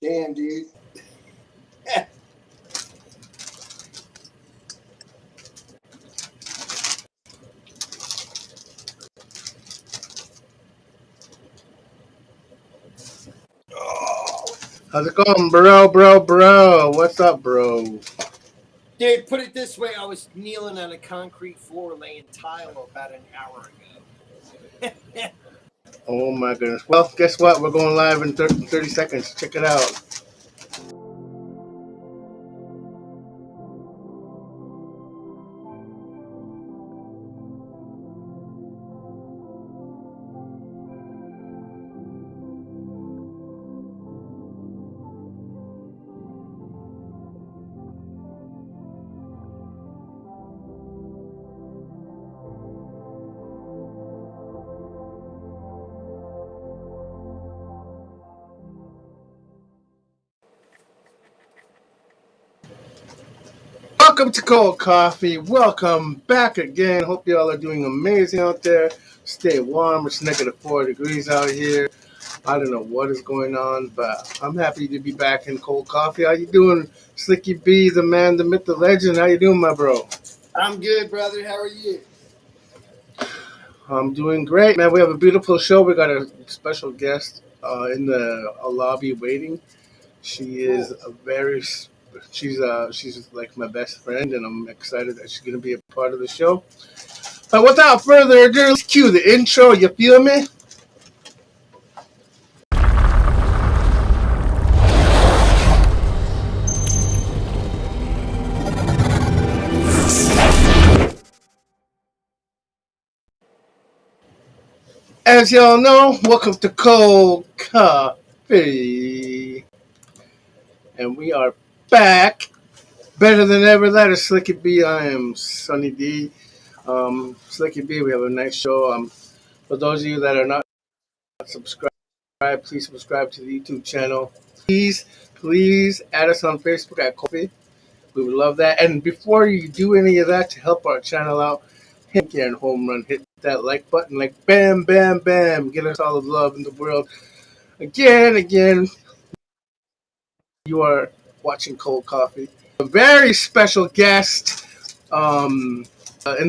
Damn, dude. How's it going, bro? What's up, bro? Dude, put it this way. I was kneeling on a concrete floor laying tile about an hour ago. Oh my goodness. Well, guess what? We're going live in 30 seconds. Check it out. Welcome to Cold Coffee. Welcome back again. Hope y'all are doing amazing out there. Stay warm. It's -4 degrees out here. I don't know what is going on, but I'm happy to be back in Cold Coffee. How you doing, Slicky B, the man, the myth, the legend? How you doing, my bro? I'm good, brother. How are you? I'm doing great, man. We have a beautiful show. We got a special guest in the lobby waiting. She is Cool. a very, she's like my best friend, and I'm excited that she's gonna be a part of the show. But without further ado, let's cue the intro. You feel me? As y'all know, welcome to Cold Coffee, and we are back better than ever. That is Slicky B. I am Sunny D. Slicky B. We have a nice show. For those of you that are not subscribed, please subscribe to the YouTube channel. Please add us on Facebook at Koffee. We would love that. And before you do any of that to help our channel out, hit and home run, hit that like button, like bam, bam, bam. Get us all the love in the world. Again, you are watching Cold Coffee. A very special guest in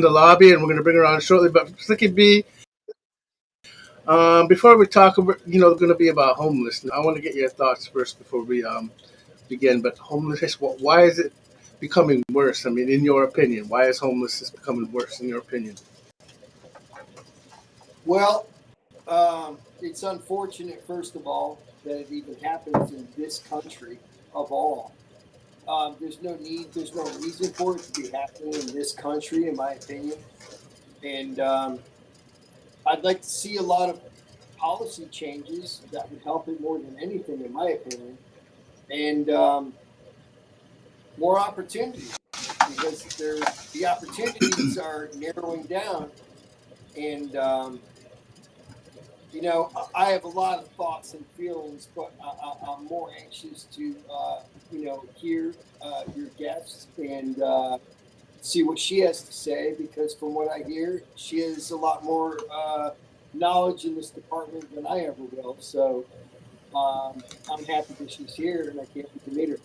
the lobby, and we're going to bring her on shortly. But Slicky B, before we talk, going to be about homelessness. I want to get your thoughts first before we begin. But homelessness, why is it becoming worse? I mean, in your opinion, why is homelessness becoming worse? In your opinion? Well, it's unfortunate, first of all, that it even happens in this country of all. There's no reason for it to be happening in this country, in my opinion. And I'd like to see a lot of policy changes that would help it more than anything, in my opinion. And more opportunity, because the opportunities are narrowing down. And I have a lot of thoughts and feelings, but I'm more anxious to hear your guest and see what she has to say, because from what I hear, she has a lot more knowledge in this department than I ever will. So I'm happy that she's here, and I can't wait to meet her.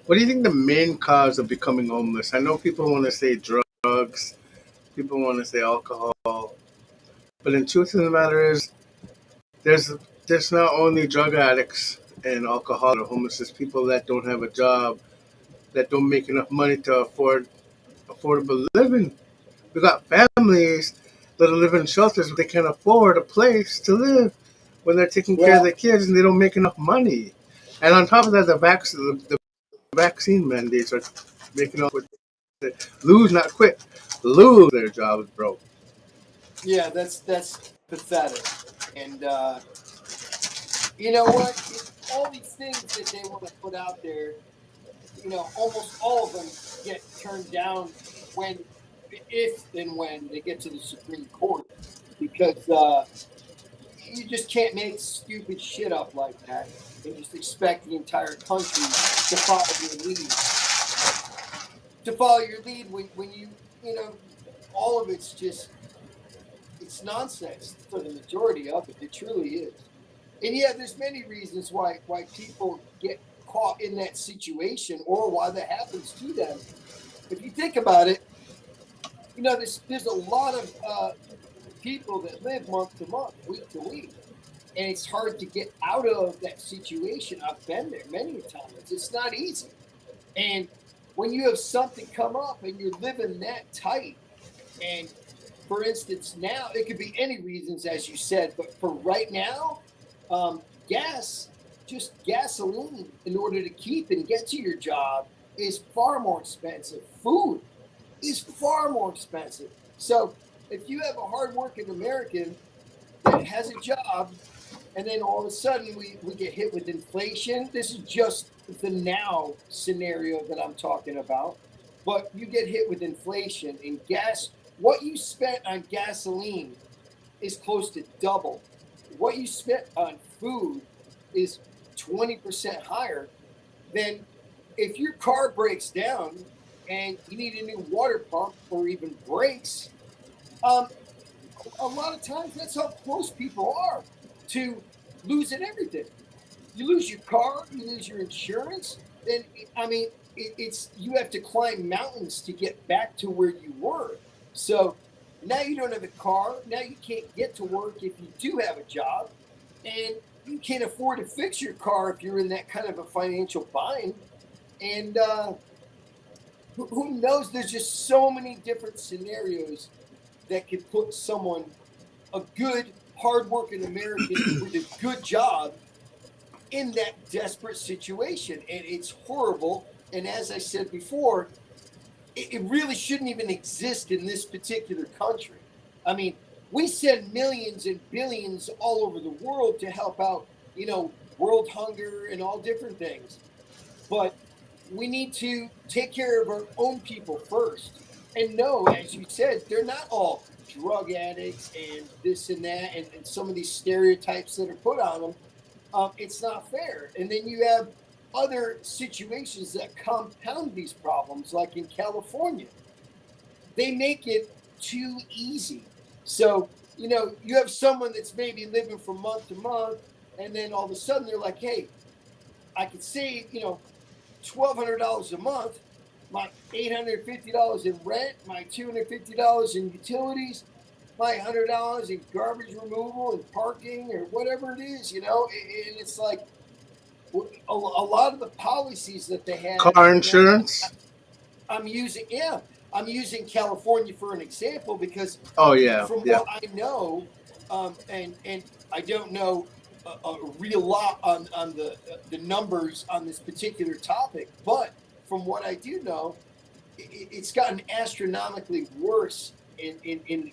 What do you think the main cause of becoming homeless? I know people want to say drugs, people want to say alcohol, but in truth of the matter is, there's there's not only drug addicts and alcohol or homeless, there's people that don't have a job, that don't make enough money to afford affordable living. We got families that live in shelters, but they can't afford a place to live when they're taking care of Well, their kids and they don't make enough money. And on top of that, the vaccine mandates are making up with lose, not quit, lose their jobs, bro. yeah, that's pathetic. And you know what? All these things that they want to put out there, almost all of them get turned down when, if and when they get to the Supreme Court, because you just can't make stupid shit up like that and just expect the entire country to follow your lead. To follow your lead when all of it's just, it's nonsense for the majority of it. It truly is. And yeah, there's many reasons why people get caught in that situation or why that happens to them. If you think about it, there's a lot of people that live month to month, week to week, and it's hard to get out of that situation. I've been there many times. It's not easy. And when you have something come up and you're living that tight, and for instance, now it could be any reasons, as you said, but for right now, gas, just gasoline, in order to keep and get to your job, is far more expensive. Food is far more expensive. So if you have a hardworking American that has a job, and then all of a sudden we get hit with inflation. This is just the now scenario that I'm talking about. But you get hit with inflation and gas. What you spent on gasoline is close to double. What you spent on food is 20% higher than if your car breaks down and you need a new water pump or even brakes. Um, a lot of times that's how close people are to losing everything. You lose your car, you lose your insurance, then I mean it's you have to climb mountains to get back to where you were. So now you don't have a car, now you can't get to work if you do have a job, and you can't afford to fix your car if you're in that kind of a financial bind. And who knows? There's just so many different scenarios that could put someone, a good, hardworking American with a good job, in that desperate situation. And it's horrible. And as I said before, it really shouldn't even exist in this particular country. I mean, we send millions and billions all over the world to help out, world hunger and all different things. But we need to take care of our own people first. And no, as you said, they're not all drug addicts and this and that, and some of these stereotypes that are put on them. It's not fair. And then you have other situations that compound these problems, like in California. They make it too easy. So, you have someone that's maybe living from month to month, and then all of a sudden they're like, hey, I could save, $1,200 a month, my $850 in rent, my $250 in utilities, my $100 in garbage removal and parking or whatever it is, and it's like a lot of the policies that they have. Car insurance. I'm using, yeah, I'm using California for an example because Oh yeah, from yeah. what I know, and I don't know a real lot on the numbers on this particular topic, but from what I do know, it's gotten astronomically worse in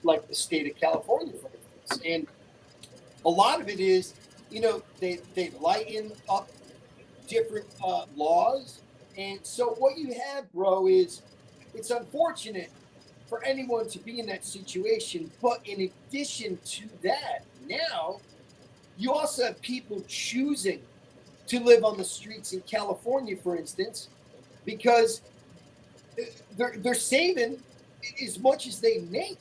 like the state of California, for instance. And a lot of it is, they lighten up different laws. And so what you have, bro, is it's unfortunate for anyone to be in that situation. But in addition to that, now you also have people choosing to live on the streets in California, for instance, because they're saving as much as they make.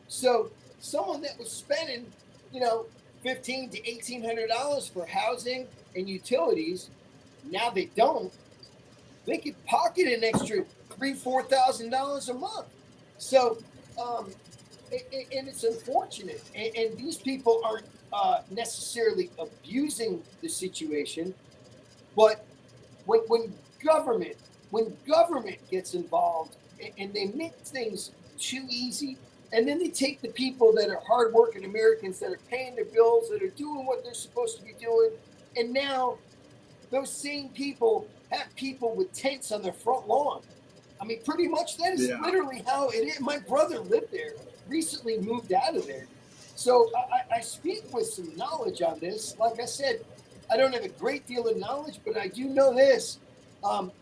So someone that was spending, you know, $1,500 to $1,800 for housing and utilities, now they don't. They could pocket an extra $3,000-4,000 a month. So, and it's unfortunate. And these people aren't necessarily abusing the situation, but when government when government gets involved and they make things too easy, and then they take the people that are hardworking Americans that are paying their bills, that are doing what they're supposed to be doing, and now those same people have people with tents on their front lawn. I mean, pretty much that is Yeah. literally how it is. My brother lived there, recently moved out of there. So I speak with some knowledge on this. Like I said, I don't have a great deal of knowledge, but I do know this. Um,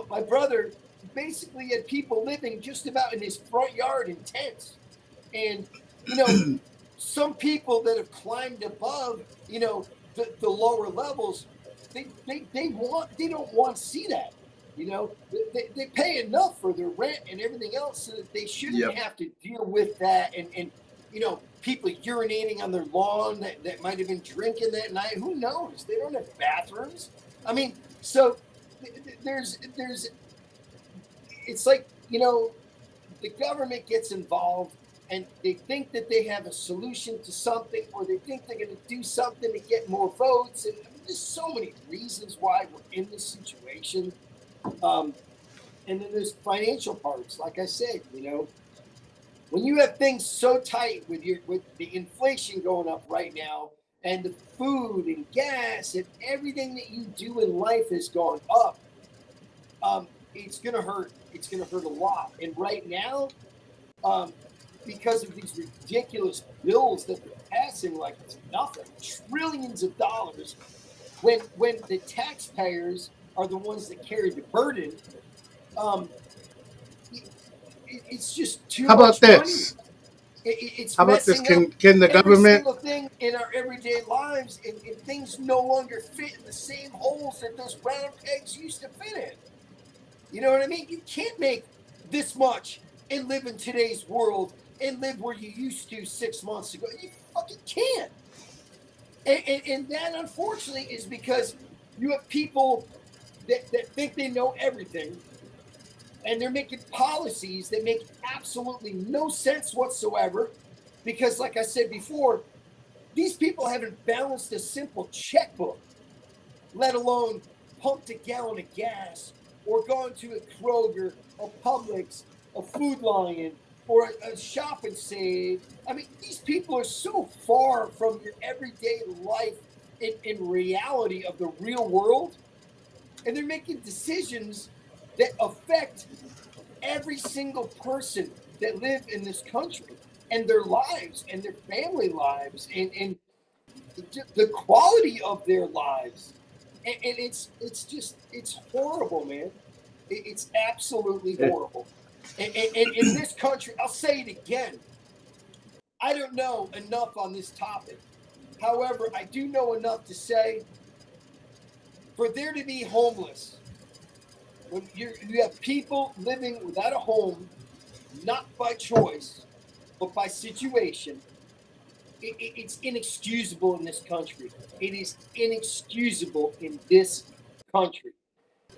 my brother basically had people living just about in his front yard in tents. And, you know, some people that have climbed above, the lower levels, they don't want to see that. They pay enough for their rent and everything else so that they shouldn't Yep. have to deal with that and people urinating on their lawn that might have been drinking that night. Who knows? They don't have bathrooms. I mean, so there's it's like, the government gets involved and they think that they have a solution to something, or they think they're going to do something to get more votes. And I mean, there's so many reasons why we're in this situation. And then there's financial parts. Like I said, when you have things so tight with the inflation going up right now, and the food and gas and everything that you do in life has gone up, it's gonna hurt. It's gonna hurt a lot. And right now, um, because of these ridiculous bills that they're passing, like it's nothing, trillions of dollars, when the taxpayers are the ones that carry the burden, um, it's just too How about much money. this? It's How about this? messing up Can the every government? single thing in our everyday lives, and things no longer fit in the same holes that those round pegs used to fit in. You know what I mean? You can't make this much and live in today's world and live where you used to 6 months ago. You fucking can't. And that, unfortunately, is because you have people that think they know everything, and they're making policies that make absolutely no sense whatsoever. Because, like I said before, these people haven't balanced a simple checkbook, let alone pumped a gallon of gas, or gone to a Kroger, a Publix, a Food Lion, or a Shop and Save. I mean, these people are so far from your everyday life in reality of the real world, and they're making decisions that affect every single person that live in this country, and their lives and their family lives, and the quality of their lives. And it's horrible, man. It's absolutely Yeah. horrible. And in this country, I'll say it again, I don't know enough on this topic. However, I do know enough to say, for there to be homeless, when you have people living without a home, not by choice, but by situation, it's inexcusable in this country. It is inexcusable in this country,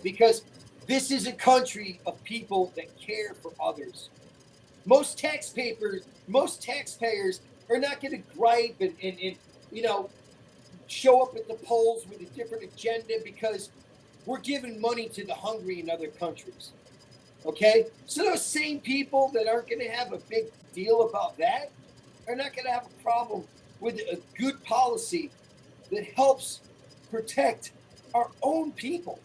because this is a country of people that care for others. Most taxpayers are not going to gripe and you know show up at the polls with a different agenda because we're giving money to the hungry in other countries. Okay, so those same people that aren't going to have a big deal about that are not going to have a problem with a good policy that helps protect our own people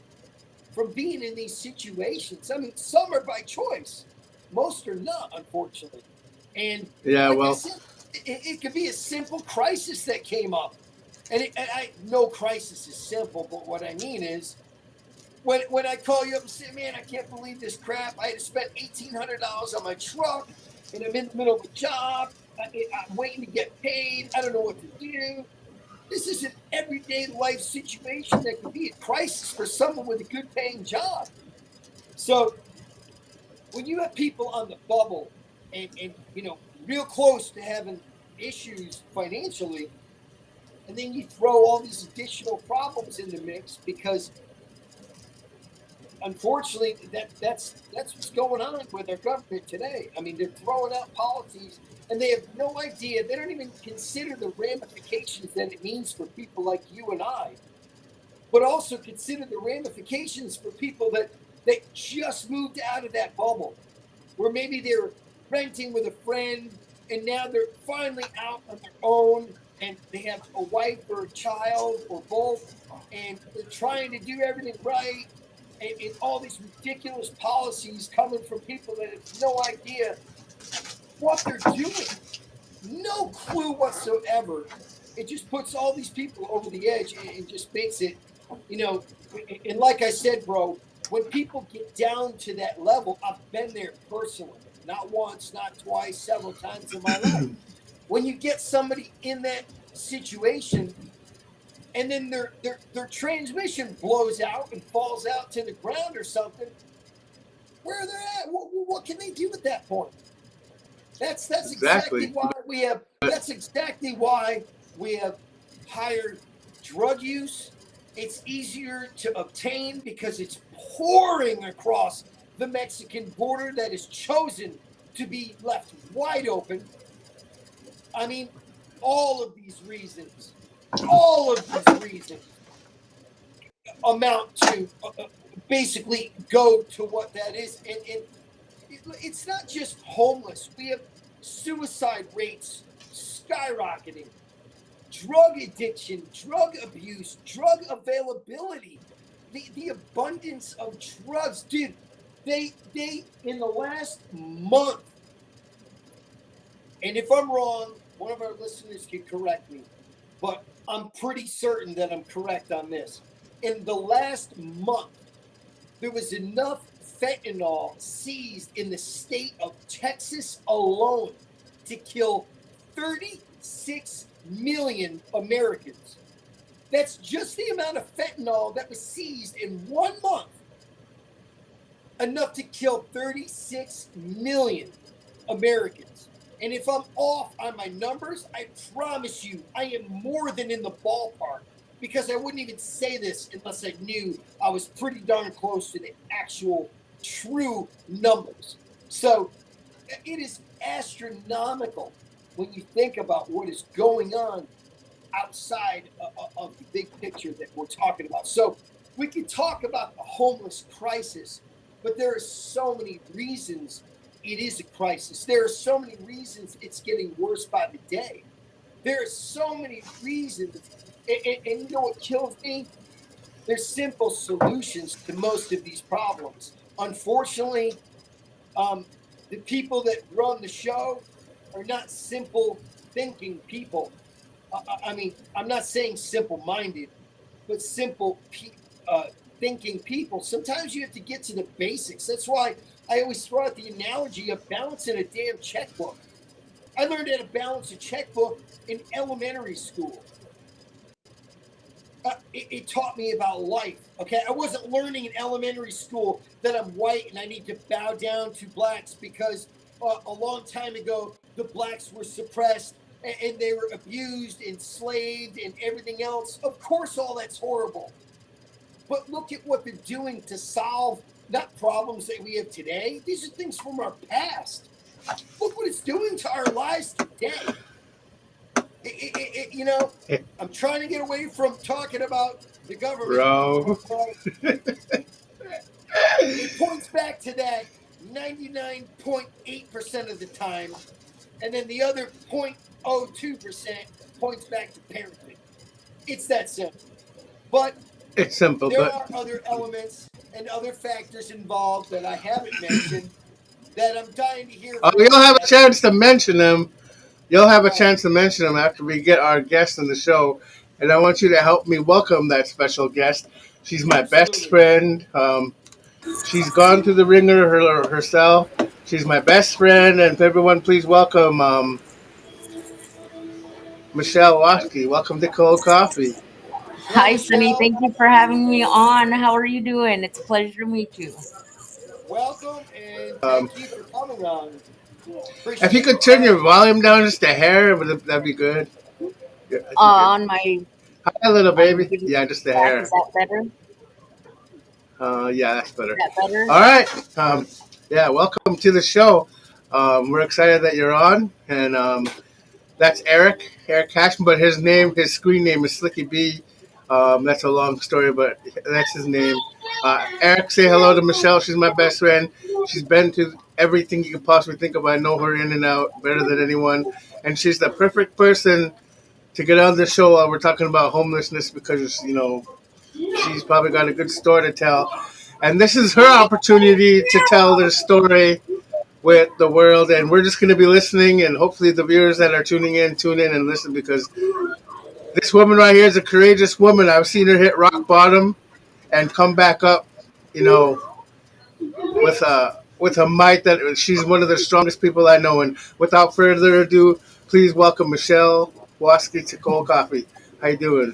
from being in these situations. I mean, some are by choice, most are not, unfortunately. And Yeah. like I Well. said, it could be a simple crisis that came up. No crisis is simple, but what I mean is, when I call you up and say, man, I can't believe this crap. I had to spend $1,800 on my truck, and I'm in the middle of a job. I'm waiting to get paid. I don't know what to do. This is an everyday life situation that could be a crisis for someone with a good paying job. So when you have people on the bubble, and real close to having issues financially, and then you throw all these additional problems in the mix, because unfortunately that's what's going on with our government today. I mean, they're throwing out policies, and they have no idea. They don't even consider the ramifications that it means for people like you and I, but also consider the ramifications for people that just moved out of that bubble, where maybe they're renting with a friend, and now they're finally out on their own, and they have a wife or a child or both, and they're trying to do everything right, and all these ridiculous policies coming from people that have no idea what they're doing, no clue whatsoever. It just puts all these people over the edge, and just makes it, you know. And like I said, bro, when people get down to that level, I've been there personally, not once, not twice, several times in my life. When you get somebody in that situation, and then their transmission blows out and falls out to the ground or something, where they're at, what can they do at that point? That's exactly Exactly. why we have. That's exactly why we have higher drug use. It's easier to obtain because it's pouring across the Mexican border that is chosen to be left wide open. I mean, all of these reasons, all of these reasons amount to basically go to what that is. And it's not just homeless. We have suicide rates skyrocketing, drug addiction, drug abuse, drug availability, the abundance of drugs, dude. They in the last month, and if I'm wrong, one of our listeners can correct me, but I'm pretty certain that I'm correct on this. In the last month, there was enough fentanyl seized in the state of Texas alone to kill 36 million Americans. That's just the amount of fentanyl that was seized in 1 month, enough to kill 36 million Americans. And if I'm off on my numbers, I promise you I am more than in the ballpark, because I wouldn't even say this unless I knew I was pretty darn close to the actual true numbers. So it is astronomical when you think about what is going on outside of the big picture that we're talking about. So we could talk about the homeless crisis, but there are so many reasons it is a crisis. There are so many reasons it's getting worse by the day. There are so many reasons. And you know what kills me? There's simple solutions to most of these problems. Unfortunately, the people that run the show are not simple thinking people. I mean, I'm not saying simple minded, but simple uh, thinking people. Sometimes you have to get to the basics. That's why I always throw out the analogy of balancing a damn checkbook. I learned how to balance a checkbook in elementary school. It taught me about life. Okay, I wasn't learning in elementary school that I'm white and I need to bow down to blacks because a long time ago the blacks were suppressed and they were abused, enslaved, and everything else. Of course, all that's horrible. But look at what they're doing to solve not problems that we have today. These are things from our past. Look what it's doing to our lives today. You know, I'm trying to get away from talking about the government, Bro. but it points back to that 99.8% of the time, and then the other 0.02% points back to parenting. It's that simple. But It's simple, there but are other elements and other factors involved that I haven't mentioned that I'm dying to hear from. you'll have a chance to mention them. You'll have a Right. chance to mention them after we get our guest on the show. And I want you to help me welcome that special guest. She's my best Absolutely. friend. She's gone through the ringer herself. She's my best friend. And everyone, please welcome Michelle Watsky. Welcome to Cold Coffee. Hello, Hi, Sunny. Michelle. Thank you for having me on. How are you doing? It's a pleasure to meet you. Welcome and Um, thank you for coming on. if you Appreciate could turn your volume down just a hair, that'd be good. Yeah, I think good. On my Hi, little on baby. giving Yeah, just a back. Is hair. that better? Is Yeah, that's better. that better? All right. Yeah, welcome to the show. We're excited that you're on, and that's Eric Cashman, but his screen name is Slicky B. That's a long story, but that's his name. Eric, say hello to Michelle. She's my best friend. She's been to everything you could possibly think of. I know her in and out better than anyone, and she's the perfect person to get on the show while we're talking about homelessness because she's probably got a good story to tell. And this is her opportunity to tell their story with the world. And we're just going to be listening. And hopefully, the viewers that are tuning in tune in and listen because this woman right here is a courageous woman. I've seen her hit rock bottom and come back up, you know, with a might that she's one of the strongest people I know. And without further ado, please welcome Michelle Watsky to Cold Coffee. How you doing?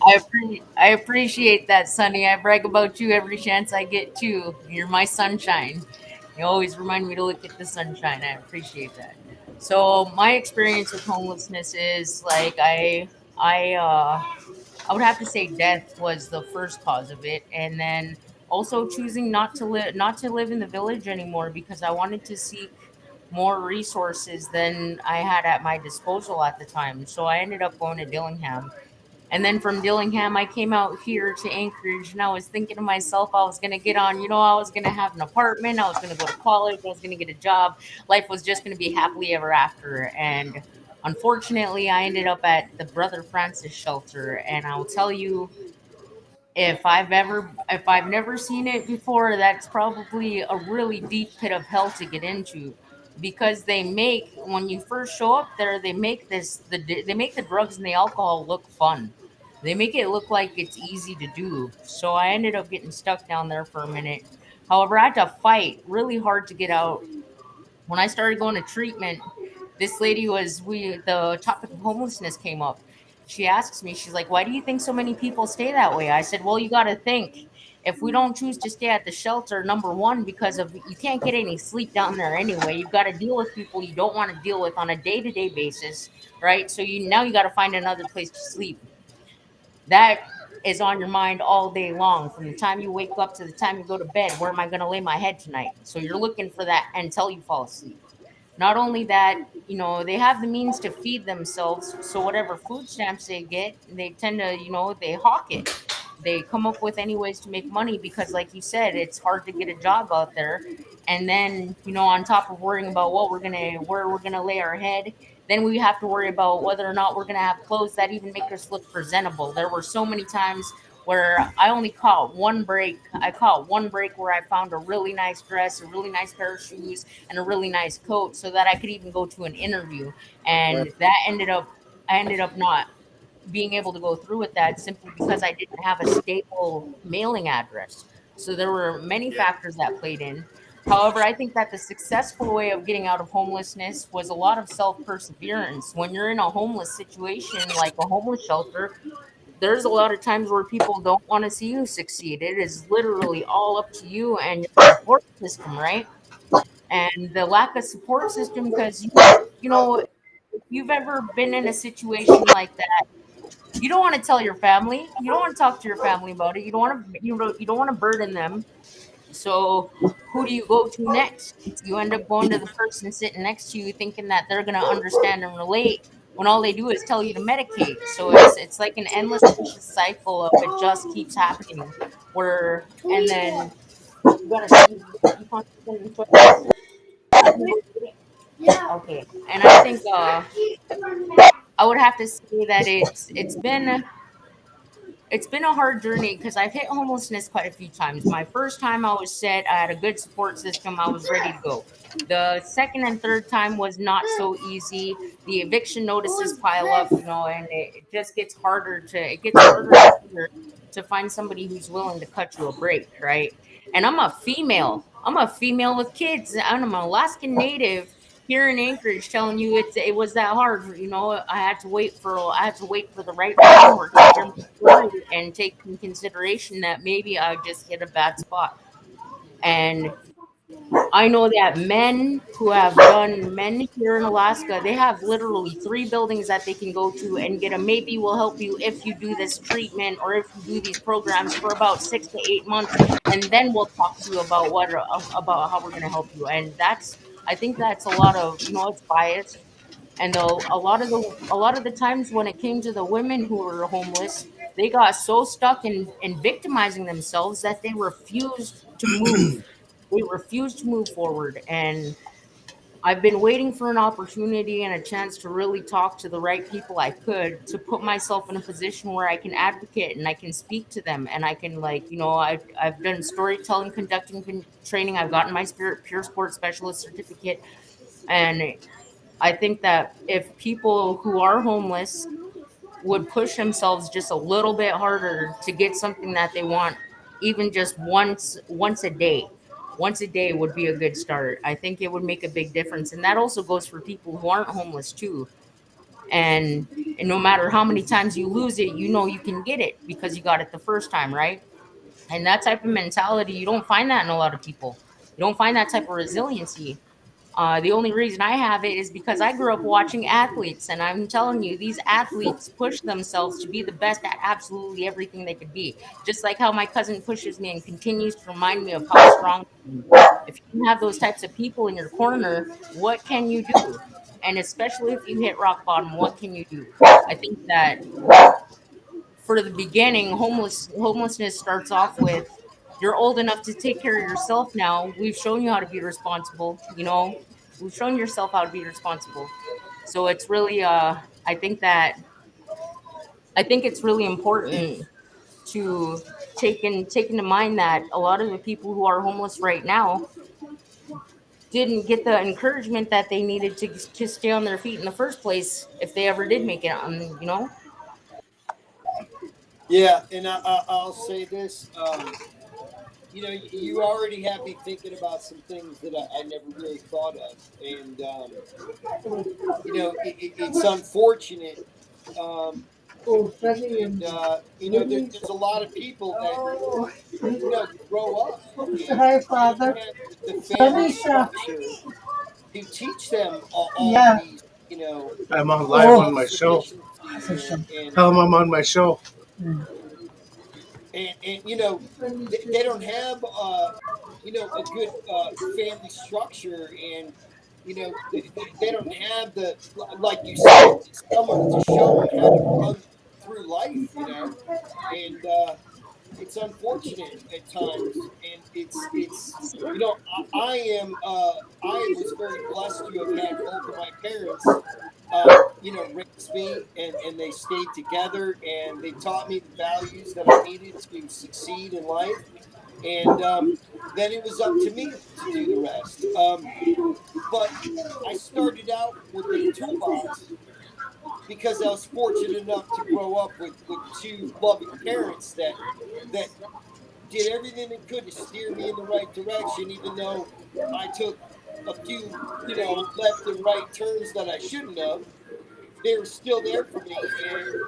I appreciate that, Sunny. I brag about you every chance I get too. You're my sunshine. You always remind me to look at the sunshine. I appreciate that. So my experience with homelessness is like I would have to say death was the first cause of it, and then also choosing not to live in the village anymore because I wanted to seek more resources than I had at my disposal at the time. So I ended up going to Dillingham. And then from Dillingham, I came out here to Anchorage, and I was thinking to myself, I was going to get on, I was going to have an apartment, I was going to go to college, I was going to get a job. Life was just going to be happily ever after. And unfortunately, I ended up at the Brother Francis shelter. And I'll tell you, if I've never seen it before, that's probably a really deep pit of hell to get into, because when you first show up there, they make the drugs and the alcohol look fun. They make it look like it's easy to do. So I ended up getting stuck down there for a minute. However, I had to fight really hard to get out. When I started going to treatment, this lady was we the topic of homelessness came up. She asks me, she's like, "Why do you think so many people stay that way?" I said, "Well, you got to think, if we don't choose to stay at the shelter, number one, because of you can't get any sleep down there anyway. You've got to deal with people you don't want to deal with on a day-to-day basis, right? So you got to find another place to sleep. That is on your mind all day long, from the time you wake up to the time you go to bed. Where am I going to lay my head tonight?" So you're looking for that until you fall asleep. Not only that, they have the means to feed themselves. So whatever food stamps they get, they tend to, they hawk it. They come up with any ways to make money because, like you said, it's hard to get a job out there. And then, on top of worrying about where we're gonna lay our head, then we have to worry about whether or not we're gonna have clothes that even make us look presentable. There were so many times where I only caught one break. I caught one break where I found a really nice dress, a really nice pair of shoes, and a really nice coat so that I could even go to an interview. Right. And I ended up not being able to go through with that simply because I didn't have a stable mailing address. So there were many factors that played in. However, I think that the successful way of getting out of homelessness was a lot of self perseverance. When you're in a homeless situation, like a homeless shelter, there's a lot of times where people don't want to see you succeed. It is literally all up to you and your support system, right? And the lack of support system, because if you've ever been in a situation like that, you don't want to tell your family. You don't want to talk to your family about it. You don't want to burden them. So who do you go to next? You end up going to the person sitting next to you, thinking that they're gonna understand and relate, when all they do is tell you to medicate. So it's like an endless vicious cycle of it just keeps happening. Where and then you gotta you want something in the toilet? I can go get it. Okay, and I think I would have to say that it's been a hard journey because I've hit homelessness quite a few times. My first time I was set, I had a good support system, I was ready to go. The second and third time was not so easy. The eviction notices pile up, and it just gets harder to find somebody who's willing to cut you a break, right? And I'm a female. I'm a female with kids. I'm an Alaskan native here in Anchorage, telling you it was that hard. I had to wait for the right framework to hear my story and take in consideration that maybe I just hit a bad spot. And I know that men here in Alaska, they have literally three buildings that they can go to and get a maybe will help you if you do this treatment or if you do these programs for about 6 to 8 months, and then we'll talk to you about how we're going to help you. And I think that's a lot of, it's biased. And a lot of the times when it came to the women who were homeless, they got so stuck in victimizing themselves that they refused to move. They refused to move forward. And I've been waiting for an opportunity and a chance to really talk to the right people I could, to put myself in a position where I can advocate and I can speak to them, and I can, like, I've done storytelling, conducting training. I've gotten my spirit pure sports specialist certificate. And I think that if people who are homeless would push themselves just a little bit harder to get something that they want, even just once a day. Once a day would be a good start. I think it would make a big difference. And that also goes for people who aren't homeless too. And no matter how many times you lose it, you can get it because you got it the first time, right? And that type of mentality, you don't find that in a lot of people. You don't find that type of resiliency. The only reason I have it is because I grew up watching athletes, and I'm telling you, these athletes push themselves to be the best at absolutely everything they could be. Just like how my cousin pushes me and continues to remind me of how strong I am. If you have those types of people in your corner, what can you do? And especially if you hit rock bottom, what can you do? I think that for the beginning, homelessness starts off with you're old enough to take care of yourself now. We've shown you how to be responsible, you know. We've shown yourself how to be responsible. So it's really I think that I think it's really important to take into mind that a lot of the people who are homeless right now didn't get the encouragement that they needed to stay on their feet in the first place if they ever did make it you know. Yeah, and I'll say this. You already have me thinking about some things that I never really thought of, and it's unfortunate. Um, and there's a lot of people that grow up and they don't have the family structure to teach them all of these, I'm on live on self my show. sufficiency and Tell them I'm on my show. they don't have a good family structure, and they don't have like you said, someone to show them how to run through life, and it's unfortunate at times, and it's I am I was very blessed to have had both of my parents raise me, and they stayed together, and they taught me the values that I needed to succeed in life, and then it was up to me to do the rest. But I started out with a toolbox because I was fortunate enough to grow up with two loving parents that did everything they could to steer me in the right direction, even though I took a few, left and right turns that I shouldn't have. They were still there for me, and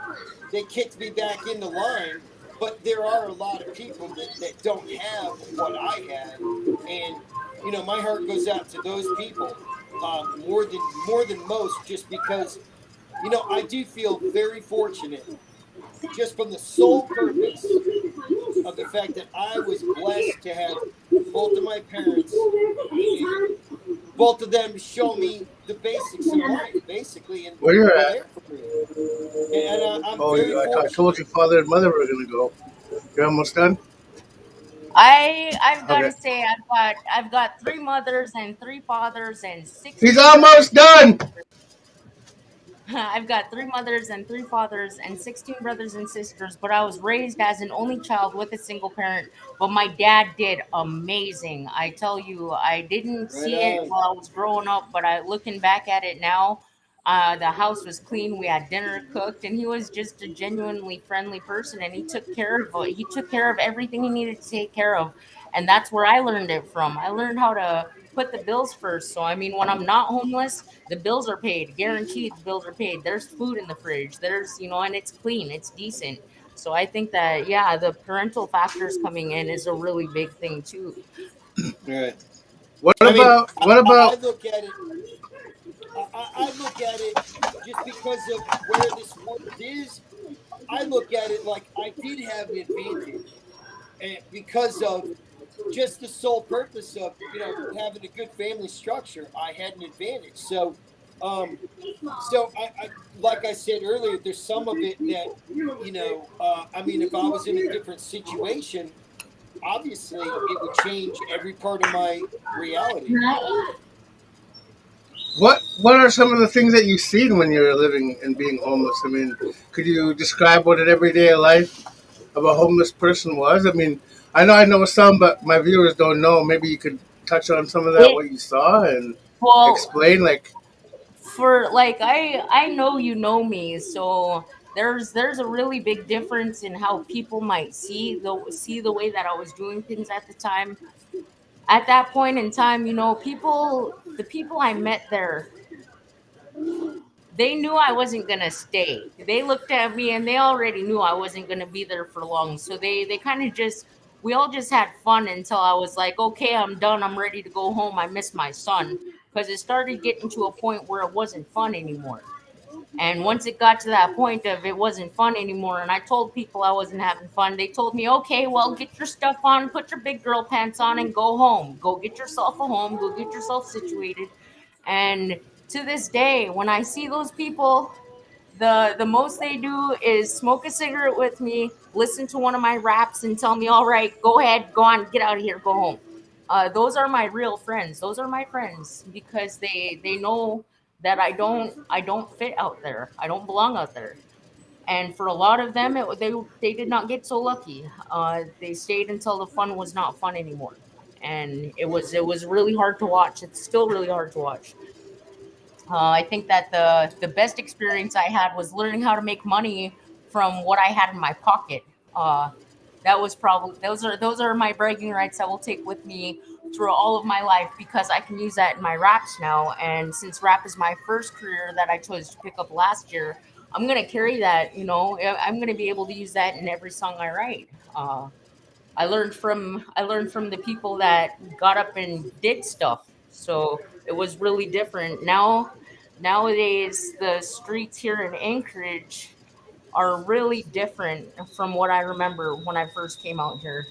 they kicked me back into line. But there are a lot of people that don't have what I had, and my heart goes out to those people more than most, just because I do feel very fortunate, just from the sole purpose of the fact that I was blessed to have both of my parents, and both of them show me the basics in life, basically, and Where you're were at? there for me. And I'm Oh, very I told fortunate. you father and mother were gonna go. You're almost done. I've got Okay. to say I've got three mothers and three fathers and He's 16 brothers. almost done. I've got three mothers and three fathers and 16 brothers and sisters, but I was raised as an only child with a single parent. But my dad did amazing. I tell you, I didn't Right see it on. while I was growing up, but looking back at it now, the house was clean. We had dinner cooked, and he was just a genuinely friendly person. And he took care of everything he needed to take care of, and that's where I learned it from. I learned how to put the bills first. So I mean, when I'm not homeless, the bills are paid, guaranteed the bills are paid. There's food in the fridge, there's and it's clean, it's decent. So I think that, yeah, the parental factors coming in is a really big thing too. Right. What I mean, about what I about look at it. I look at it just because of where this world is. I look at it like I did have an advantage, and because of just the sole purpose of having a good family structure, I had an advantage. Um, so I like I said earlier, there's some of it that I mean, if I was in a different situation, obviously it would change every part of my reality. what are some of the things that you've seen when you're living and being homeless? I mean, could you describe what an everyday life of a homeless person was? I mean, I know some, but my viewers don't know. Maybe you could touch on some of that, It what you saw, and well explain. Like, for like I know you know me, so there's a really big difference in how people might see the way that I was doing things at the time. At that point in time, the people I met there, they knew I wasn't gonna stay. They looked at me and they already knew I wasn't gonna be there for long. So they kind of just we all just had fun until I was like, okay, I'm done. I'm ready to go home. I miss my son. because it started getting to a point where it wasn't fun anymore. And once it got to that point of it wasn't fun anymore, and I told people I wasn't having fun, they told me, okay, well, get your stuff on, put your big girl pants on, and go home. Go get yourself a home, go get yourself situated. And to this day, when I see those people, the most they do is smoke a cigarette with me, listen to one of my raps, and tell me, all right, go ahead, go on, get out of here, go home. Those are my real friends. Those are my friends because they know that I don't fit out there. I don't belong out there. And for a lot of them, they did not get so lucky. They stayed until the fun was not fun anymore, and it was really hard to watch. It's still really hard to watch. I think that the best experience I had was learning how to make money from what I had in my pocket. That was probably those are my bragging rights I will take with me through all of my life because I can use that in my raps now. And since rap is my first career that I chose to pick up last year, I'm gonna carry that. I'm gonna be able to use that in every song I write. I learned from the people that got up and did stuff. So it was really different. Nowadays the streets here in Anchorage are really different from what I remember when I first came out here.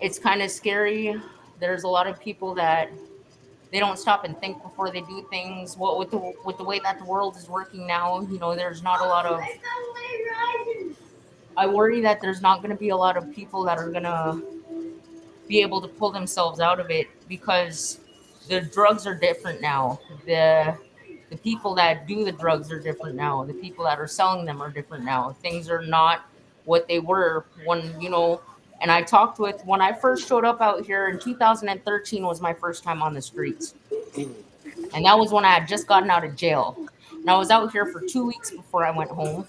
It's kind of scary. There's a lot of people that they don't stop and think before they do things. What with the way that the world is working now, there's not a lot of. I worry that there's not going to be a lot of people that are going to be able to pull themselves out of it because the drugs are different now. The people that do the drugs are different now. The people that are selling them are different now. Things are not what they were when. And I talked with when I first showed up out here in 2013 was my first time on the streets, and that was when I had just gotten out of jail. And I was out here for 2 weeks before I went home,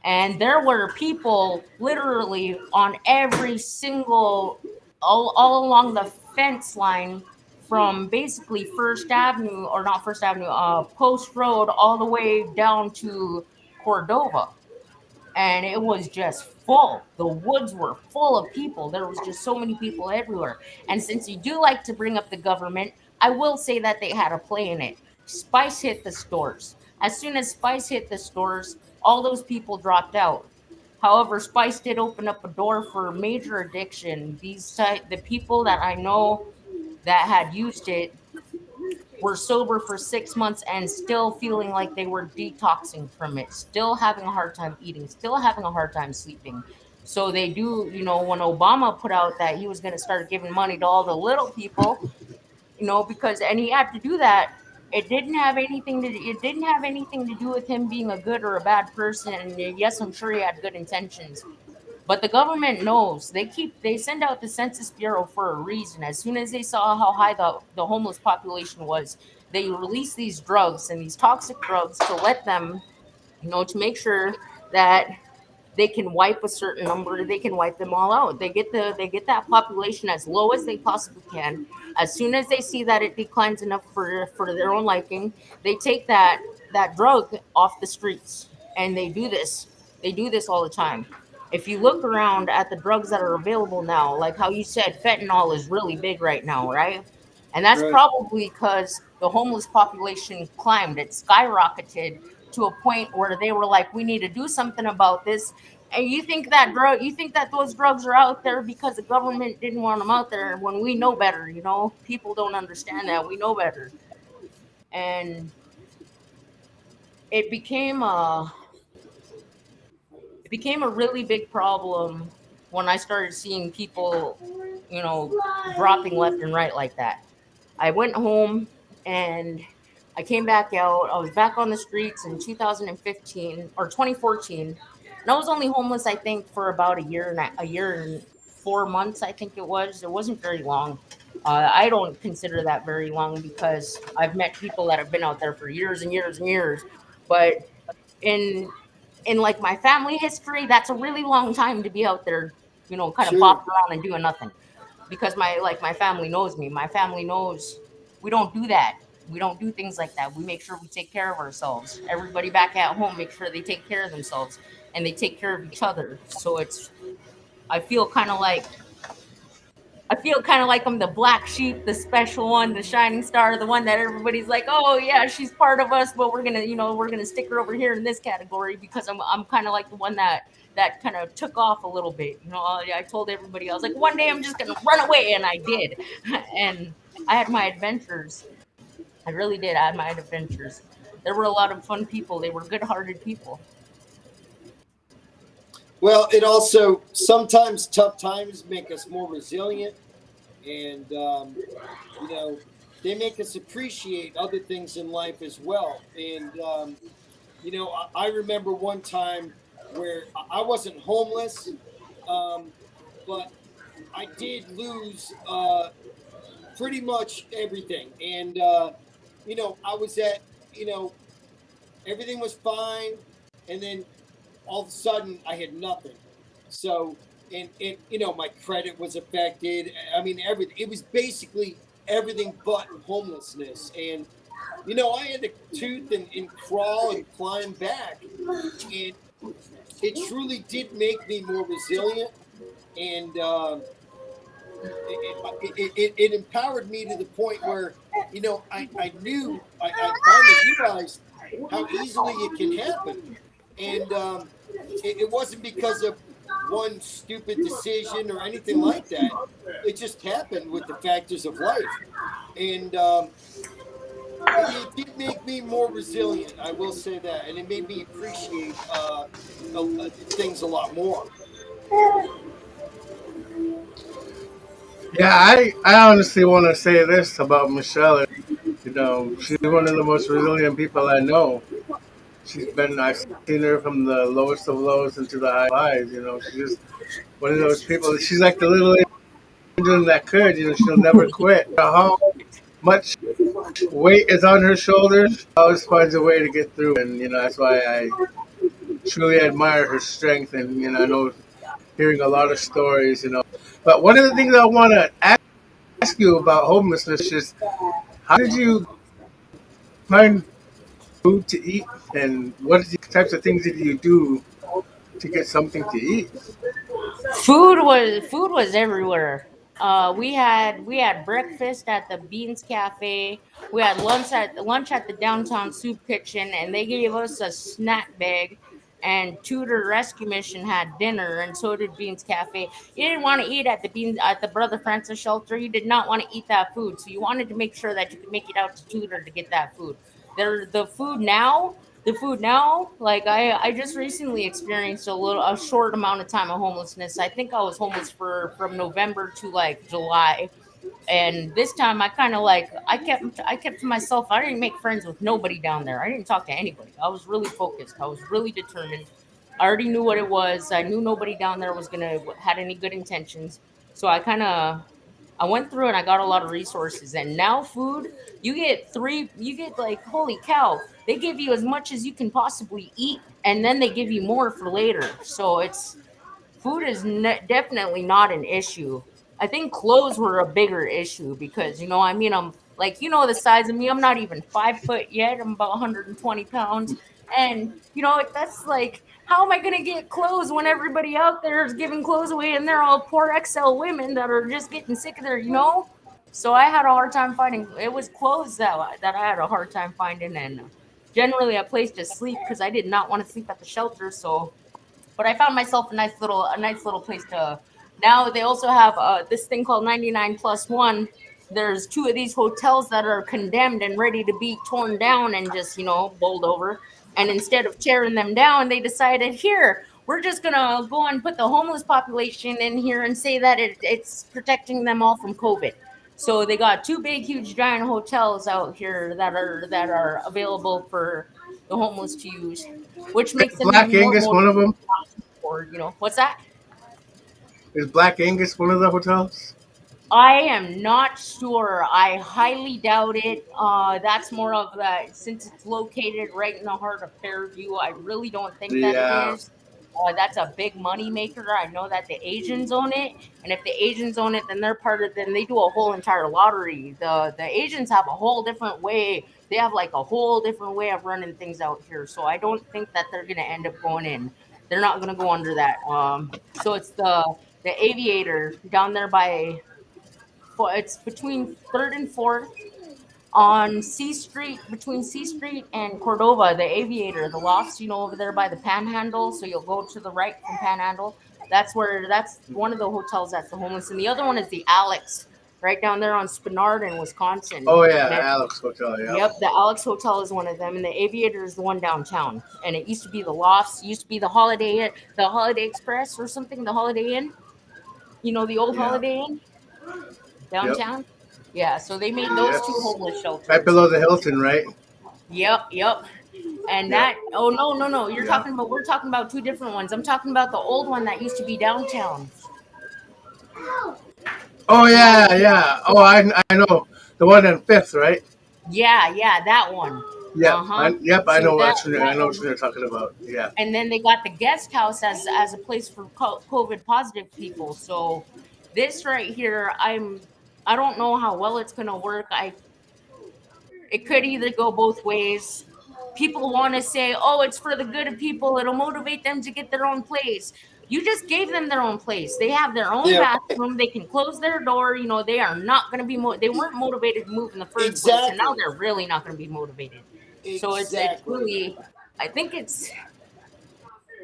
and there were people literally on every single all along the fence line from basically First Avenue, or not First Avenue, Post Road, all the way down to Cordova, and it was just full. The woods were full of people. There was just so many people everywhere. And since you do like to bring up the government, I will say that they had a play in it. Spice hit the stores. As soon as Spice hit the stores, all those people dropped out. However, Spice did open up a door for major addiction. The people that I know that had used it were sober for 6 months and still feeling like they were detoxing from it, still having a hard time eating, still having a hard time sleeping. So they do, when Obama put out that he was going to start giving money to all the little people, because and he had to do that. It didn't have anything to do with him being a good or a bad person. And yes, I'm sure he had good intentions, but the government knows. They send out the Census Bureau for a reason. As soon as they saw how high the homeless population was, they released these drugs and these toxic drugs to let them, to make sure that they can wipe a certain number, they can wipe them all out. They get that population as low as they possibly can. As soon as they see that it declines enough for their own liking, they take that drug off the streets. And they do this all the time. If you look around at the drugs that are available now, like how you said fentanyl is really big right now, right? And that's Right. probably because the homeless population climbed. It skyrocketed to a point where they were like, we need to do something about this. And you think that those drugs are out there because the government didn't want them out there when we know better, people don't understand that. We know better. And it became a it became a really big problem when I started seeing people, dropping left and right like that. I went home and I came back out. I was back on the streets in 2015 or 2014, and I was only homeless, I think, for about a year and 4 months. I think it was. It wasn't very long. I don't consider that very long because I've met people that have been out there for years and years and years. But in in like my family history, that's a really long time to be out there, kind of Sure. bopping around and doing nothing because my family knows me. My family knows we don't do that. We don't do things like that. We make sure we take care of ourselves. Everybody back at home make sure they take care of themselves and they take care of each other. So I feel kind of like I feel kind of like I'm the black sheep, the special one, the shining star, the one that everybody's like, oh yeah, she's part of us, but we're gonna, we're gonna stick her over here in this category because I'm kind of like the one that kind of took off a little bit. I told everybody I was like, one day I'm just gonna run away, and I did, and I had my adventures. I really did. I had my adventures. There were a lot of fun people. They were good-hearted people. Well, it also sometimes tough times make us more resilient, and they make us appreciate other things in life as well. And I remember one time where I wasn't homeless, um, but I did lose pretty much everything. And I was at you know everything was fine, and then all of a sudden I had nothing. So and my credit was affected. I mean everything. It was basically everything but homelessness. And I had to tooth and crawl and climb back. And it truly did make me more resilient. And it empowered me to the point where I knew I finally realized how easily it can happen. And it wasn't because of one stupid decision or anything like that. It just happened with the factors of life. And it did make me more resilient. I will say that. And it made me appreciate things a lot more. Yeah, I honestly want to say this about Michelle. She's one of the most resilient people I know. I've seen her from the lowest of lows into the highs. She's just one of those people. She's like the little angel that could. She'll never quit. How much weight is on her shoulders, she always finds a way to get through. And that's why I truly admire her strength. And I know hearing a lot of stories. But one of the things I want to ask you about homelessness is how did you find food to eat, and what types of things did you do to get something to eat? Food was everywhere. We had breakfast at the Beans Cafe. We had lunch at the downtown soup kitchen, and they gave us a snack bag. And Tudor Rescue Mission had dinner, and so did Beans Cafe. You didn't want to eat at the Brother Francis shelter. You did not want to eat that food, so you wanted to make sure that you could make it out to Tudor to get that food. There, the food now, like I just recently experienced a short amount of time of homelessness. I think I was homeless for from November to like July. And this time I kind of like I kept to myself. I didn't make friends with nobody down there. I didn't talk to anybody. I was really focused. I was really determined. I already knew what it was. I knew nobody down there was gonna had any good intentions. So I went through and I got a lot of resources. And now food, you get like, holy cow, they give you as much as you can possibly eat, and then they give you more for later. So food is definitely not an issue. I think clothes were a bigger issue because, I mean, I'm like, the size of me. I'm not even 5 foot yet. I'm about 120 pounds. And, that's like, how am I going to get clothes when everybody out there is giving clothes away and they're all poor XL women that are just getting sick of their. So I had a hard time finding, it was clothes that I had a hard time finding, and generally a place to sleep because I did not want to sleep at the shelter. So but I found myself a nice little place to. Now they also have this thing called 99 plus one. There's two of these hotels that are condemned and ready to be torn down and just bowled over. And instead of tearing them down, they decided, here, we're just gonna go and put the homeless population in here and say that it's protecting them all from COVID. So they got two big, huge, giant hotels out here that are available for the homeless to use, which makes them Black even more Angus, one of motivated. them. Or what's that? Is Black Angus one of the hotels? I am not sure. I highly doubt it. That's more of that, since it's located right in the heart of Fairview. I really don't think that it Yeah. is. That's a big money maker. I know that the Asians own it, and if the Asians own it, then they're part of. Then they do a whole entire lottery. The Asians have a whole different way. They have like a whole different way of running things out here. So I don't think that they're gonna end up going in. They're not gonna go under that. So it's the Aviator down there by. it's between Third and Fourth on C Street, between C Street and Cordova, the Aviator, the lofts, over there by the Panhandle. So you'll go to the right from Panhandle. That's one of the hotels that's the homeless, and the other one is the Alex, right down there on Spenard in Wisconsin. Oh yeah, And Alex Hotel. Yeah. yep, the Alex Hotel is one of them, and the Aviator is the one downtown. And it used to be the Lofts, used to be the Holiday Express or something, the Holiday Inn. The old Yeah. Holiday Inn Yep. downtown. Yeah, so they made those two Yes. homeless Right shelters. below the Hilton, right? Yep, yep. And Yep. that, oh no, no, no, Yeah. we're talking about two different ones. I'm talking about the old one that used to be downtown. Oh The old yeah, one. yeah. Oh, I know the one on Fifth, right? Yeah, yeah, that one. Yep. Uh-huh. I So know that what I that know what one. you're talking about. Yeah. And then they got the guest house as a place for COVID positive people. So this right here, I don't know how well it's gonna work. It could either go both ways. People want to say, "Oh, it's for the good of people. It'll motivate them to get their own place." You just gave them their own place. They have their own Yeah, right. bathroom. They can close their door. They are not going to be. They weren't motivated to move in the first place, and now Exactly. they're really not going to be motivated. So it's Exactly. really, I think it's.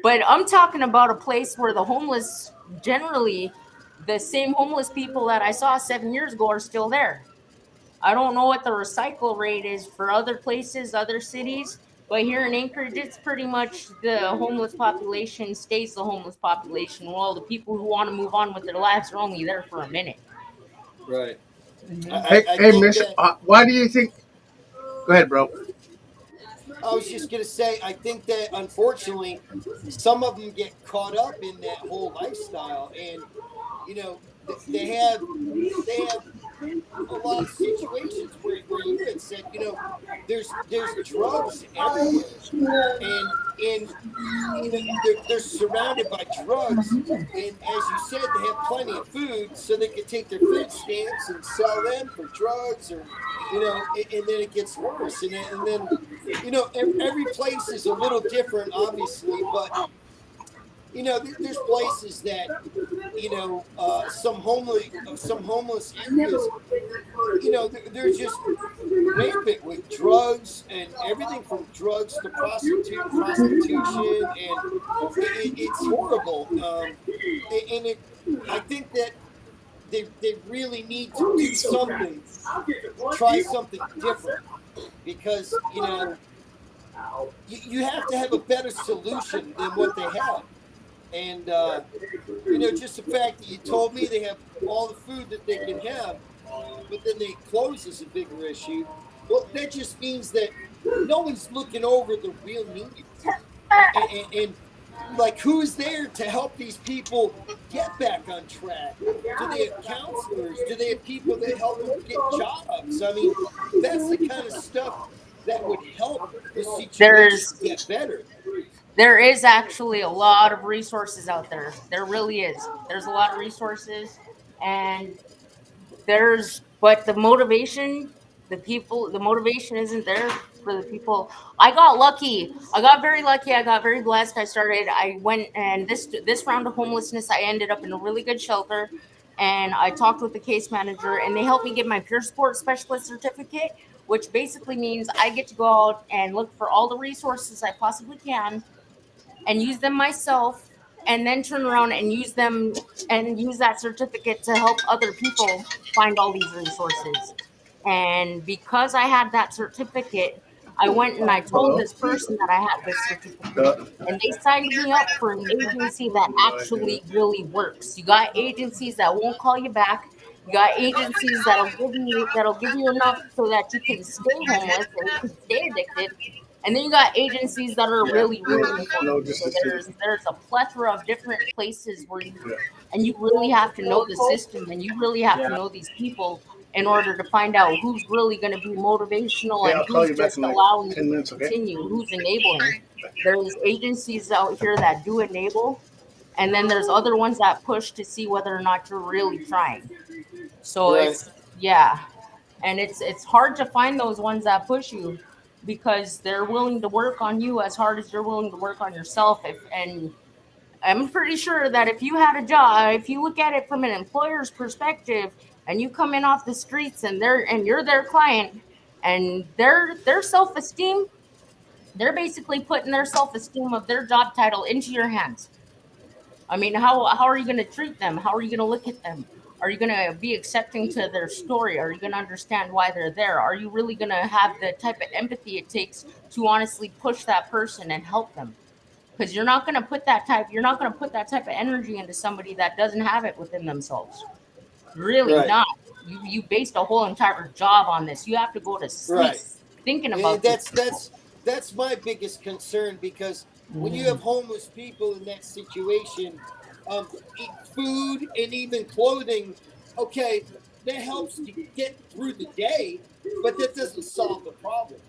But I'm talking about a place where the homeless, generally, the same homeless people that I saw 7 years ago are still there. I don't know what the recycle rate is for other places, other cities, but here in Anchorage, it's pretty much the homeless population stays the homeless population. Well, the people who want to move on with their lives are only there for a minute. Right. I, Hmm. Hey, I I hey, think Miss. that Why do you think? Go ahead, bro. I was just gonna say, I think that unfortunately, some of them get caught up in that whole lifestyle, and they have a lot of situations where you had said, there's drugs everywhere, and they're surrounded by drugs, and as you said, they have plenty of food, so they could take their food stamps and sell them for drugs, or and then it gets worse, and then every place is a little different, obviously, but there's places that some homeless areas, they're just rampant with drugs and everything from drugs to prostitution, and it's horrible. And I think that they really need to do something, try something different, because you have to have a better solution than what they have. And just the fact that you told me they have all the food that they can have, but then they close is a bigger issue. Well, that just means that no one's looking over the real needs, and like, who's there to help these people get back on track? Do they have counselors? Do they have people that help them get jobs? I mean, that's the kind of stuff that would help the situation There's get better. there is actually a lot of resources out there. There really is. There's a lot of resources, and but the motivation isn't there for the people. I got very lucky, I got very blessed. I went, and this round of homelessness, I ended up in a really good shelter, and I talked with the case manager, and they helped me get my peer support specialist certificate, which basically means I get to go out and look for all the resources I possibly can and use them myself, and then turn around and use them and use that certificate to help other people find all these resources. And because I had that certificate, I went and I told Hello. this person that I had this certificate, Uh, and they signed me up for an agency that actually really works. You got agencies that won't call you back. You got agencies that'll give you enough so that you can stay homeless and you can stay addicted, and then you got agencies that are yeah. really, No, really no important. So distance needed. there's a plethora of different places where Yeah. and you really have to know the system, and you really have to Yeah. know these people in order to find out who's really going to be motivational Hey, and I'll call who's you back just in like allowing you 10 minutes. to Okay. continue, who's enabling. There's agencies out here that do enable, and then there's other ones that push to see whether or not you're really trying. So Right. yeah, and it's hard to find those ones that push you because they're willing to work on you as hard as you're willing to work on yourself. If and I'm pretty sure that if you had a job, if you look at it from an employer's perspective, and you come in off the streets and you're their client, and their self-esteem, they're basically putting their self-esteem of their job title into your hands. I mean, how are you going to treat them? How are you going to look at them? Are you going to be accepting to their story? Are you going to understand why they're there? Are you really going to have the type of empathy it takes to honestly push that person and help them? Because you're not going to put that type of energy into somebody that doesn't have it within themselves. Really Right. not. You based a whole entire job on this. You have to go to sleep Right. thinking And about these people. that's my biggest concern, because when you Mm. have homeless people in that situation, food and even clothing, okay, that helps to get through the day, but that doesn't solve the problem.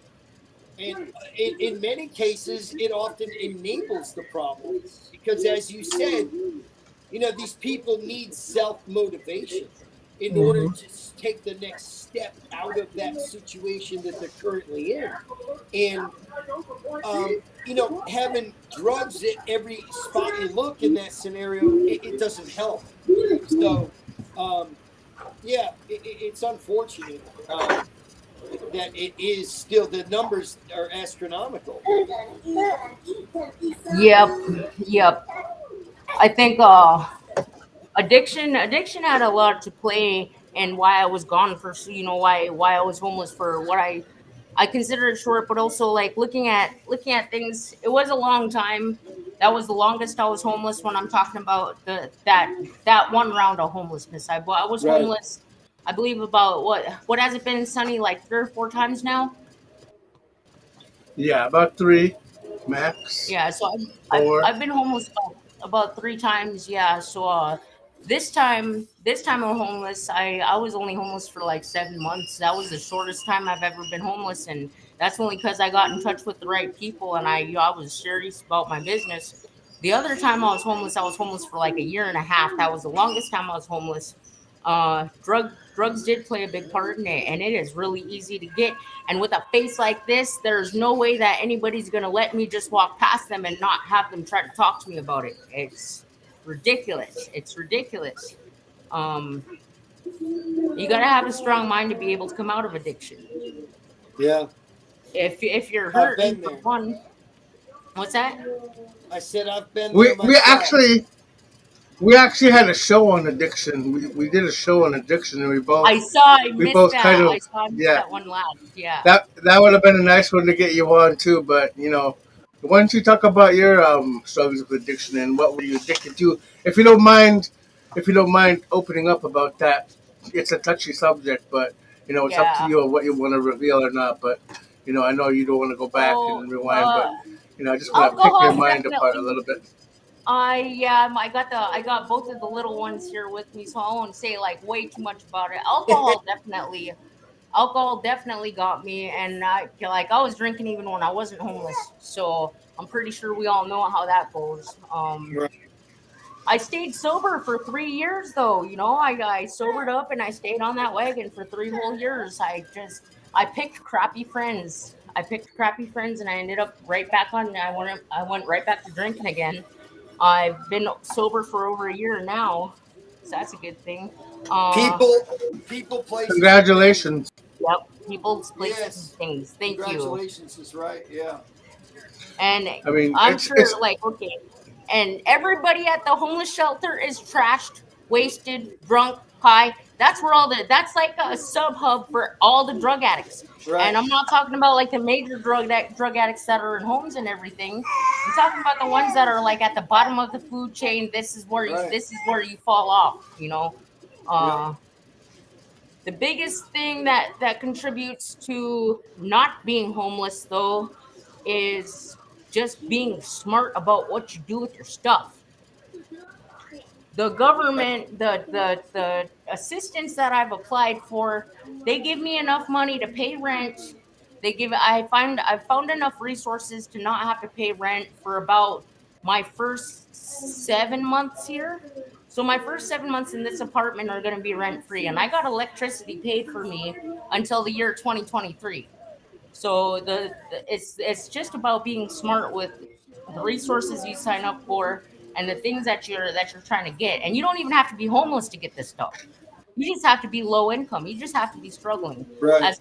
And in many cases, it often enables the problem, because, as you said, these people need self motivation in order Mhm. to take the next step out of that situation that they're currently in. And having drugs at every spot you look in that scenario, it doesn't help. So, um, yeah, it's unfortunate, that it is still, the numbers are astronomical. Yep, yep. I think addiction had a lot to play in why I was gone for why I was homeless for what I consider it short, but also like looking at things. It was a long time. That was the longest I was homeless. When I'm talking about that one round of homelessness, I was Right. homeless. I believe about what has it been, Sunny, like 3 or 4 times now. Yeah, about three, max Yeah, so four. I've been homeless about 3 times. Yeah, so this time I'm homeless. I was only homeless for like 7 months. That was the shortest time I've ever been homeless, and that's only because I got in touch with the right people and I was serious about my business. The other time I was homeless for like a year and a half. That was the longest time I was homeless. Drugs did play a big part in it, and it is really easy to get. And with a face like this, there's no way that anybody's gonna let me just walk past them and not have them try to talk to me about it. It's ridiculous. It's ridiculous. Um, you gotta have a strong mind to be able to come out of addiction. Yeah. If you're I've hurting been for there. one, what's that? I said I've been We there we myself. actually we actually had a show on addiction. We did a show on addiction, and I saw. I we missed both kind that. I of saw. I missed yeah. that one last. Yeah. That would have been a nice one to get you on too. But why don't you talk about your struggles with addiction and what were you addicted to? If you don't mind, if you don't mind opening up about that, it's a touchy subject, but it's up to Yeah. you on what you want to reveal or not. But I know you don't want to go back So and rewind, but I just want to pick your alcohol mind apart a definitely. little bit. I got both of the little ones here with me, so I won't say like way too much about it. Alcohol definitely got me, and I was drinking even when I wasn't homeless. So I'm pretty sure we all know how that goes. Right. I stayed sober for 3 years though. I sobered up and I stayed on that wagon for 3 whole years. I picked crappy friends. And I ended up right back on. I went right back to drinking again. I've been sober for over a year now, so that's a good thing. Uh, People, people, places, and things. Congratulations. yep, people's places and Yes. things. Thank you. Congratulations is right. Yeah. And I mean, I'm it's sure, like, okay, and everybody at the homeless shelter is trashed, wasted, drunk, high. That's like a sub hub for all the drug addicts. And Right. I'm not talking about like the major drug addicts that are in homes and everything. I'm talking about the ones that are like at the bottom of the food chain. Right. This is where you fall off. Yep. Uh, the biggest thing that contributes to not being homeless though is just being smart about what you do with your stuff. The government, the assistance that I've applied for, they give me enough money to pay rent. I've found enough resources to not have to pay rent for about my first 7 months here. So my first 7 months in this apartment are going to be rent free, and I got electricity paid for me until the year 2023. So it's just about being smart with the resources you sign up for and the things that you're trying to get. And you don't even have to be homeless to get this stuff. You just have to be low income. You just have to be struggling. Right. As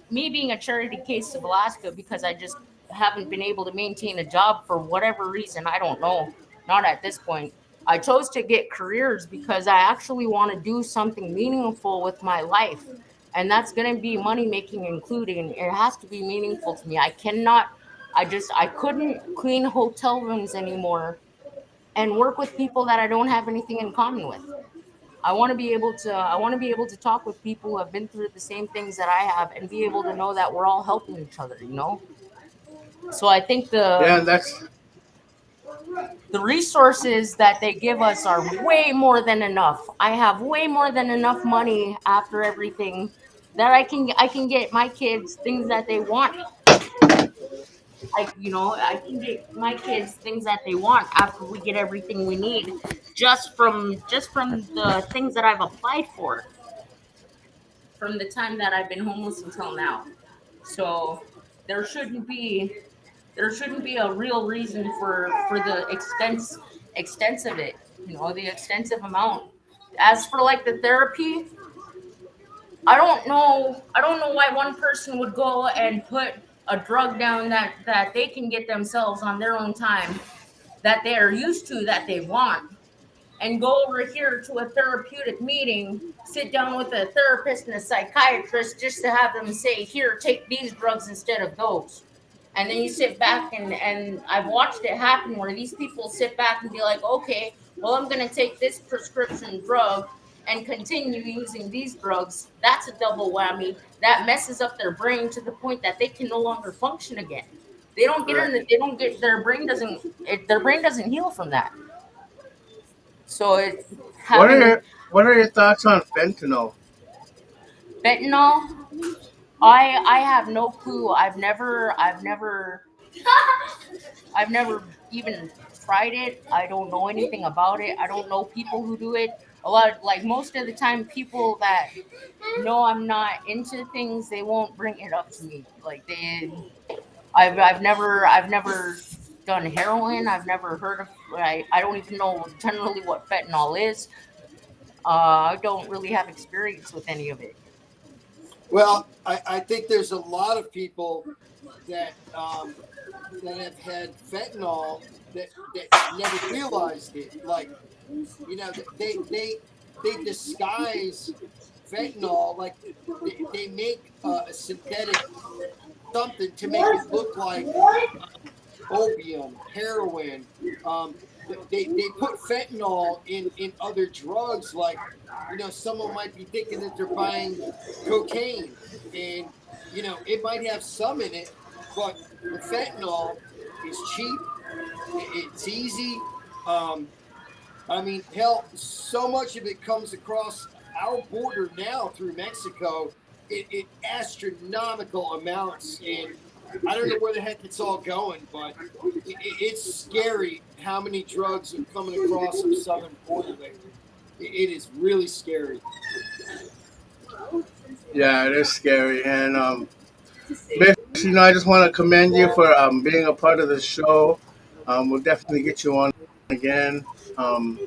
me being a charity case of Alaska, because I just haven't been able to maintain a job for whatever reason. I don't know. Not at this point. I chose to get careers because I actually want to do something meaningful with my life. And that's going to be money making including. It has to be meaningful to me. I couldn't clean hotel rooms anymore and work with people that I don't have anything in common with. I want to be able to talk with people who have been through the same things that I have and be able to know that we're all helping each other, you know? So I think Yeah, and that's the resources that they give us are way more than enough. I have way more than enough money after everything that I can get my kids things that they want. I can get my kids things that they want after we get everything we need just from the things that I've applied for from the time that I've been homeless until now. So there shouldn't be there shouldn't be a real reason for the extense of it, the extensive amount. As for like the therapy, I don't know why one person would go and put a drug down that they can get themselves on their own time, that they are used to, that they want, and go over here to a therapeutic meeting, sit down with a therapist and a psychiatrist just to have them say, here, take these drugs instead of those. And then you sit back and I've watched it happen where these people sit back and be like, okay, well, I'm going to take this prescription drug and continue using these drugs. That's a double whammy. That messes up their brain to the point that they can no longer function again. Right. They don't get, their brain doesn't heal from that. So it what are having what are your thoughts on fentanyl? fentanyl, I have no clue. I've never even tried it. I don't know anything about it. I don't know people who do it. A lot of, like most of the time people that know I'm not into things, they won't bring it up to me. Like I've never done heroin. I've never heard of I don't even know generally what fentanyl is. I don't really have experience with any of it. Well, I think there's a lot of people that that have had fentanyl that never realized it. Like, they disguise fentanyl, like they make a synthetic something to make it look like opium, heroin. They put fentanyl in other drugs, like, someone might be thinking that they're buying cocaine, and it might have some in it, but the fentanyl is cheap, it's easy. Um, I mean, hell, so much of it comes across our border now through Mexico in astronomical amounts. And I don't know where the heck it's all going, but it's scary how many drugs are coming across our southern border lately. It is really scary. Yeah, it is scary. And Miss, I just want to commend you for being a part of the show. We'll definitely get you on again. Um,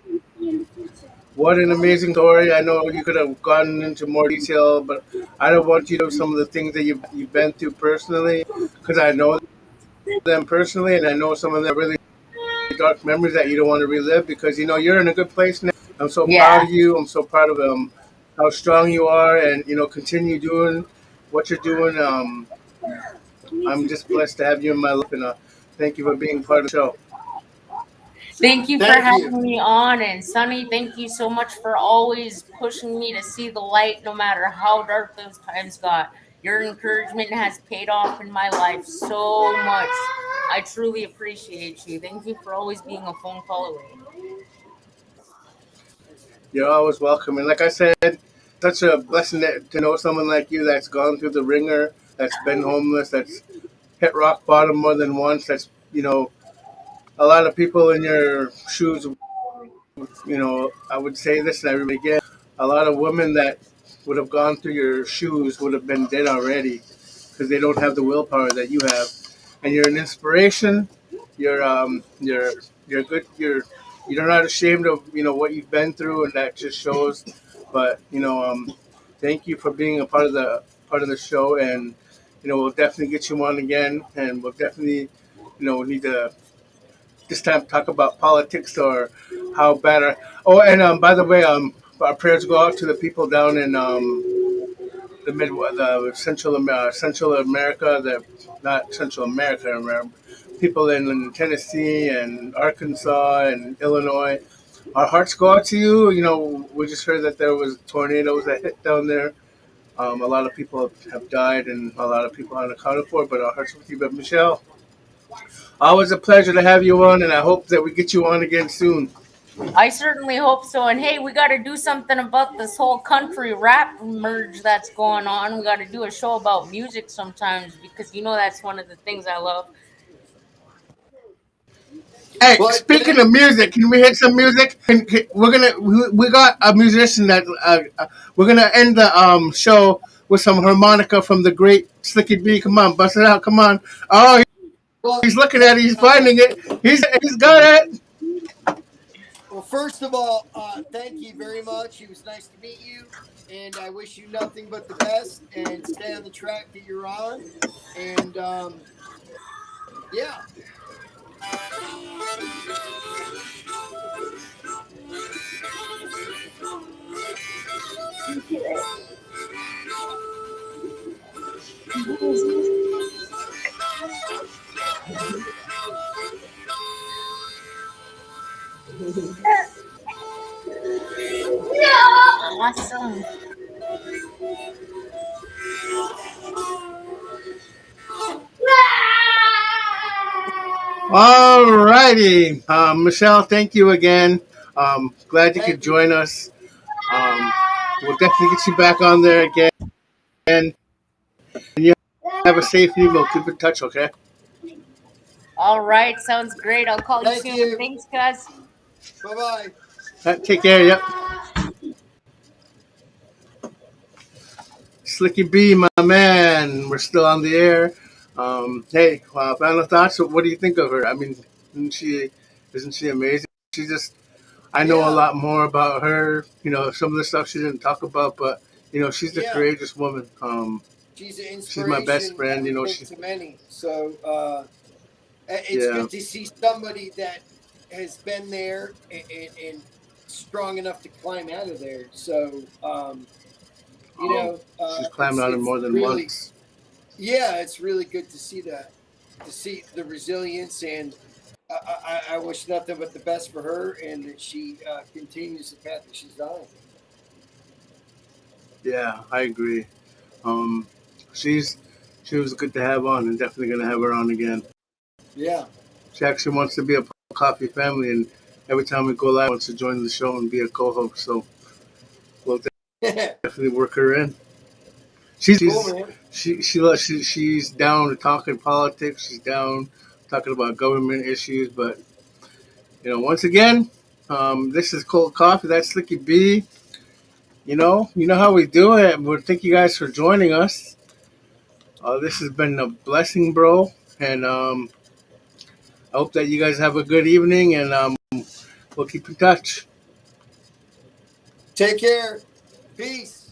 what an amazing story. I know you could have gone into more detail, but I don't want you to know some of the things that you've been through personally, because I know them personally, and I know some of them are really dark memories that you don't want to relive, because you're in a good place now. I'm so proud Yeah. of you. I'm so proud of how strong you are, and continue doing what you're doing. I'm just blessed to have you in my life, and thank you for being part of the show. Thank you for Thank you. having me on. And Sunny, thank you so much for always pushing me to see the light no matter how dark those times got. Your encouragement has paid off in my life so much. I truly appreciate you. Thank you for always being a phone call away. You're always welcome, and like I said, such a blessing to know someone like you that's gone through the ringer, that's been homeless, that's hit rock bottom more than once. That's a lot of people in your shoes. I would say this and everybody again. A lot of women that would have gone through your shoes would have been dead already, because they don't have the willpower that you have. And you're an inspiration. You're good. You're not ashamed of what you've been through, and that just shows But thank you for being a part of the show, and we'll definitely get you on again, and we'll definitely we need to this time talk about politics or how bad our. Oh, and by the way, our prayers go out to the people down in the Central America, the not Central America, remember, people in Tennessee and Arkansas and Illinois. Our hearts go out to you. We just heard that there was tornadoes that hit down there. A lot of people have died, and a lot of people aren't accounted for. But our hearts are with you. But Michelle, always a pleasure to have you on, and I hope that we get you on again soon. I certainly hope so. And hey, we got to do something about this whole country rap merge that's going on. We got to do a show about music sometimes because that's one of the things I love. Hey, But speaking of music, can we hit some music? We got a musician that we're gonna end the show with some harmonica from the great Slicky B. Come on, bust it out. Come on. Oh, well, he's looking at it. He's uh, finding it. He's got it. well, first of all, thank you very much. It was nice to meet you, and I wish you nothing but the best. And stay on the track that you're on. And yeah, Awesome. All righty, Michelle. Thank you again. Glad you could thank you. join us. Um, we'll definitely get you back on there again. And you have a safe evening. We'll keep in touch. Okay. All right. Sounds great. I'll call you Thank soon. you. Thanks, guys. Bye bye. Take care. Yep. Slicky B, my man. We're still on the air. Hey, final thoughts. What do you think of her? I mean, isn't she amazing? She just, I know a Yeah, lot more about her. Some of the stuff she didn't talk about, but she's a yeah. courageous woman. She's an She's my best inspiration, I friend. would think, to many. So it's Yeah, good to see somebody that has been there and strong enough to climb out of there. So um, she's climbed on it it's more than really, once. yeah, it's really good to see that, to see the resilience, and I wish nothing but the best for her, and that she continues the path that she's on. Yeah, I agree. Um, she's she was good to have on, and definitely gonna have her on again. Yeah. She actually wants to be a coffee family, and every time we go live, wants to join the show and be a co-host. So we'll definitely work her in. Cool, She's man. she's down talking politics. She's down talking about government issues. But once again, this is Cold Coffee. That's Slicky B. You know how we do it. We thank you guys for joining us. This has been a blessing, bro, and I hope that you guys have a good evening, and we'll keep in touch. Take care. Peace.